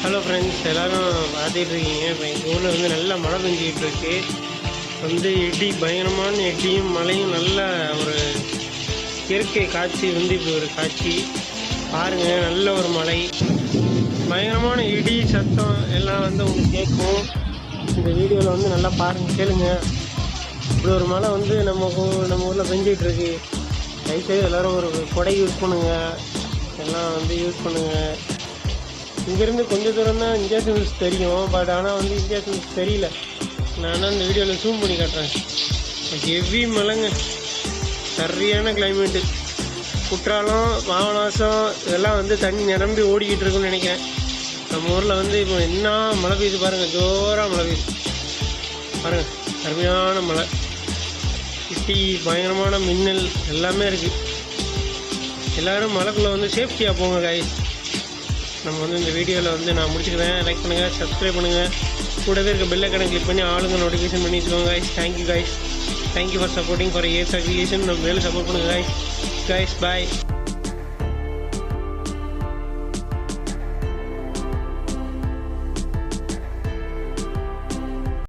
Hello friends, எல்லோரும் பார்த்துட்ருக்கீங்க. இப்போ எங்கள் ஊரில் வந்து நல்லா மழை பெஞ்சிக்கிட்டு வந்து இடி, பயங்கரமான இடியும் மழையும், நல்ல ஒரு இயற்கை காட்சி வந்து இப்போ ஒரு காட்சி பாருங்கள். நல்ல ஒரு மழை, பயங்கரமான இடி சத்தம் எல்லாம் வந்து உங்களுக்கு கேட்கும். இந்த வீடியோவில் வந்து நல்லா பாருங்கள், கேளுங்க. இப்படி ஒரு மழை வந்து நம்ம ஊரில் பெஞ்சிகிட்ருக்கு. தயவுசெய்து எல்லோரும் ஒரு கொடை யூஸ் பண்ணுங்கள், எல்லாம் வந்து யூஸ் பண்ணுங்கள். இங்கேருந்து கொஞ்சம் தூரம் தான் இந்தியா சிம்ஸ் தெரியும், பட் ஆனால் வந்து இந்தியா சிம்ஸ் தெரியல. நான் இந்த வீடியோவில் ஜூம் பண்ணி காட்டுறேன். ஹெவி மழைங்க, சரியான கிளைமேட்டு. குற்றாலம், பாபநாசம் இதெல்லாம் வந்து தண்ணி நிரம்பி ஓடிக்கிட்டு இருக்குன்னு நினைக்கிறேன். நம்ம ஊரில் வந்து இப்போ என்ன மழை பெய்யுது பாருங்கள், ஜோராக மழை பெய்யுது பாருங்கள். அருமையான மழை, இடி, பயங்கரமான மின்னல் எல்லாமே இருக்குது. எல்லோரும் மழைக்குள்ளே வந்து சேஃப்டியாக போங்க காய்ஸ். நம்ம வந்து இந்த வீடியோவில் வந்து நான் முடிச்சுக்கிறேன். லைக் பண்ணுங்கள், சப்ஸ்கிரைப் பண்ணுங்கள், கூடவே இருக்க பெல் ஐக்கானை கிளிக் பண்ணி ஆளுங்க நோட்டிஃபிகேஷன் பண்ணி வச்சுக்கோங்க guys. Thank you guys, thank you for supporting for ASRCREATION. நம்ம மேலே சப்போர்ட் பண்ணுங்கள் காய்ஸ். பாய்.